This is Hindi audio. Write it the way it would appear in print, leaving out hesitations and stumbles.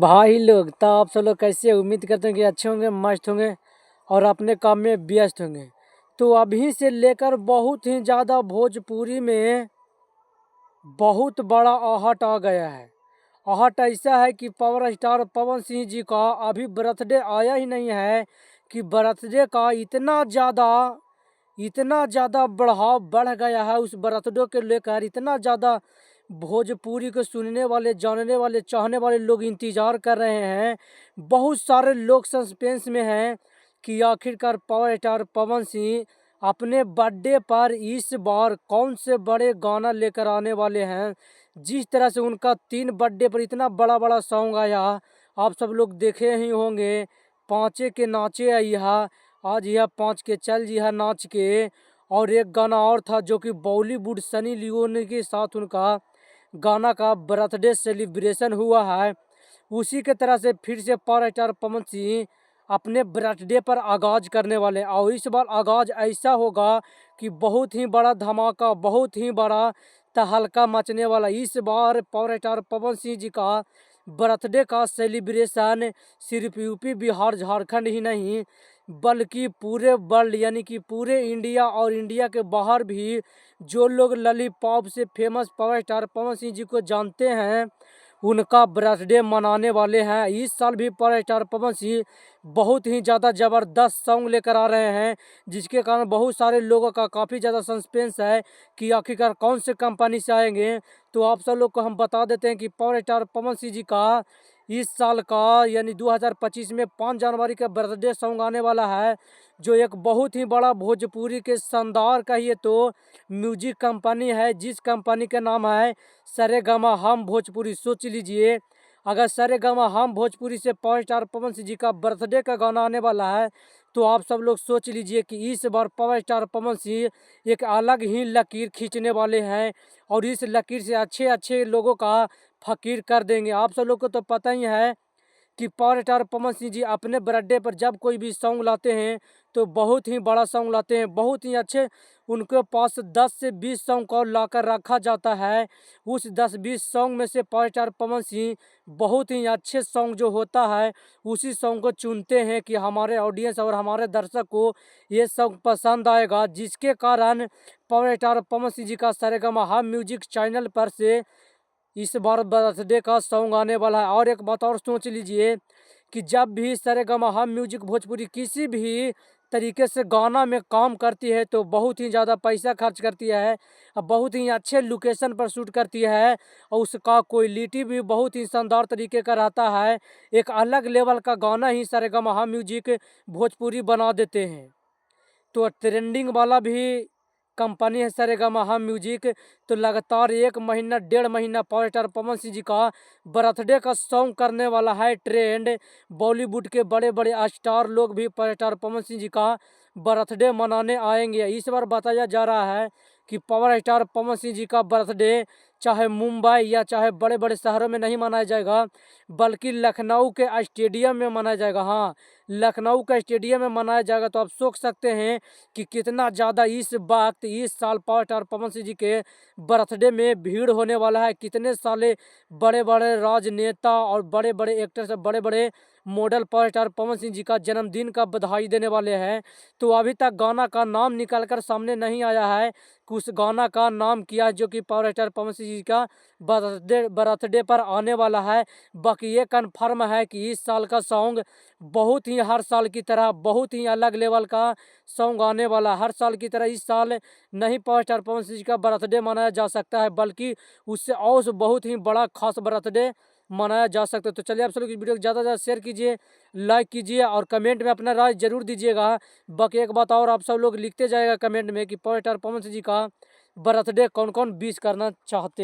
भाई लोग, तो आप सब लोग कैसे? उम्मीद करते हैं कि अच्छे होंगे, मस्त होंगे और अपने काम में व्यस्त होंगे। तो अभी से लेकर बहुत ही ज़्यादा भोजपुरी में बहुत बड़ा आहट आ गया है। आहट ऐसा है कि पावर स्टार पवन सिंह जी का अभी बर्थडे आया ही नहीं है कि बर्थडे का इतना ज़्यादा बढ़ाव बढ़ गया है। उस बर्थडे के लेकर इतना ज़्यादा भोजपुरी को सुनने वाले, जानने वाले, चाहने वाले लोग इंतज़ार कर रहे हैं। बहुत सारे लोग सस्पेंस में हैं कि आखिरकार पावर स्टार पवन सिंह अपने बर्थडे पर इस बार कौन से बड़े गाना लेकर आने वाले हैं। जिस तरह से उनका 3 बर्थडे पर इतना बड़ा बड़ा सॉन्ग आया, आप सब लोग देखे ही होंगे। पाँचे के नाचे यह, आज यह 5 के चल जी है नाच के। और एक गाना और था जो कि बॉलीवुड सनी लियोनी के साथ उनका गाना का बर्थडे सेलिब्रेशन हुआ है। उसी के तरह से फिर से पावर स्टार पवन सिंह अपने बर्थडे पर आगाज करने वाले हैं। और इस बार आगाज ऐसा होगा कि बहुत ही बड़ा धमाका, बहुत ही बड़ा तहलका मचने वाला। इस बार पावर स्टार पवन सिंह जी का बर्थडे का सेलिब्रेशन सिर्फ यूपी, बिहार, झारखंड ही नहीं बल्कि पूरे वर्ल्ड यानी कि पूरे इंडिया और इंडिया के बाहर भी जो लोग लॉलीपॉप से famous power star Pawan Singh ji को जानते हैं, उनका बर्थडे मनाने वाले हैं। इस साल भी पावर स्टार पवन सिंह बहुत ही ज़्यादा ज़बरदस्त सॉन्ग लेकर आ रहे हैं, जिसके कारण बहुत सारे लोगों का काफ़ी ज़्यादा सस्पेंस है कि आखिरकार कौन से कंपनी से आएंगे। तो आप सब लोग को हम बता देते हैं कि पावर स्टार पवन सिंह जी का इस साल का यानी 2025 में 5 जनवरी का बर्थडे सॉन्ग आने वाला है, जो एक बहुत ही बड़ा भोजपुरी के शानदार कहिए तो म्यूजिक कंपनी है, जिस कंपनी का नाम है सरेगमा हम भोजपुरी। सोच लीजिए, अगर सरेगमा हम भोजपुरी से पावर स्टार पवन सिंह जी का बर्थडे का गाना आने वाला है, तो आप सब लोग सोच लीजिए कि इस बार पावर स्टार पवन सिंह एक अलग ही लकीर खींचने वाले हैं और इस लकीर से अच्छे अच्छे लोगों का फकीर कर देंगे। आप सब लोग को तो पता ही है कि पावर स्टार पवन सिंह जी अपने बर्थडे पर जब कोई भी सॉन्ग लाते हैं तो बहुत ही बड़ा सॉन्ग लाते हैं, बहुत ही अच्छे। उनके पास 10 से 20 सॉन्ग को लाकर रखा जाता है। उस 10-20 सॉन्ग में से पावर स्टार पवन सिंह बहुत ही अच्छे सॉन्ग जो होता है उसी सॉन्ग को चुनते हैं कि हमारे ऑडियंस और हमारे दर्शक को ये सॉन्ग पसंद आएगा, जिसके कारण पावर स्टार पवन सिंह जी का सरेगमा हम म्यूजिक चैनल पर से इस बार बर्थडे का सॉन्ग आने वाला है। और एक बात और सोच लीजिए कि जब भी सरेगमा हम म्यूजिक भोजपुरी किसी भी तरीके से गाना में काम करती है तो बहुत ही ज़्यादा पैसा खर्च करती है और बहुत ही अच्छे लोकेशन पर शूट करती है और उसका क्वालिटी भी बहुत ही शानदार तरीके का रहता है। एक अलग लेवल का गाना ही सरेगमा हम म्यूजिक भोजपुरी बना देते हैं। तो ट्रेंडिंग वाला भी कंपनी है सरेगमा हम म्यूजिक। तो लगातार 1 महीना 1.5 महीना पावर स्टार पवन सिंह जी का बर्थडे का सॉन्ग करने वाला है ट्रेंड। बॉलीवुड के बड़े बड़े स्टार लोग भी पावर स्टार पवन सिंह जी का बर्थडे मनाने आएंगे। इस बार बताया जा रहा है कि पावर स्टार पवन सिंह जी का बर्थडे चाहे मुंबई या चाहे बड़े बड़े शहरों में नहीं मनाया जाएगा, बल्कि लखनऊ के स्टेडियम में मनाया जाएगा। हाँ, लखनऊ का स्टेडियम में मनाया जाएगा। तो आप सोच सकते हैं कि कितना ज़्यादा इस वक्त इस साल पावर स्टार पवन सिंह जी के बर्थडे में भीड़ होने वाला है। कितने साले बड़े बड़े राजनेता और बड़े बड़े एक्टर्स, बड़े बड़े model power star Pawan Singh ji का जन्मदिन का बधाई देने वाले हैं। तो अभी तक गाना का नाम निकल कर सामने नहीं आया है कि उस गाना का नाम क्या है जो कि पावर स्टार पवन सिंह जी का बर्थडे पर आने वाला है। बाकी ये कन्फर्म है कि इस साल का सॉन्ग बहुत ही हर साल की तरह बहुत ही अलग लेवल का सॉन्ग आने वाला। हर साल की तरह इस साल नहीं पावर स्टार पवन सिंह जी का बर्थडे मनाया जा सकता है, बल्कि उससे और बहुत ही बड़ा खास बर्थडे मनाया जा सकता है। तो चलिए, आप सब लोग इस वीडियो को ज़्यादा से ज़्यादा शेयर कीजिए, लाइक कीजिए और कमेंट में अपना राय जरूर दीजिएगा। बाकी एक बात और, आप सब लोग लिखते जाएगा कमेंट में कि पावर स्टार पवन सिंह जी का बर्थडे कौन कौन विश करना चाहते हैं।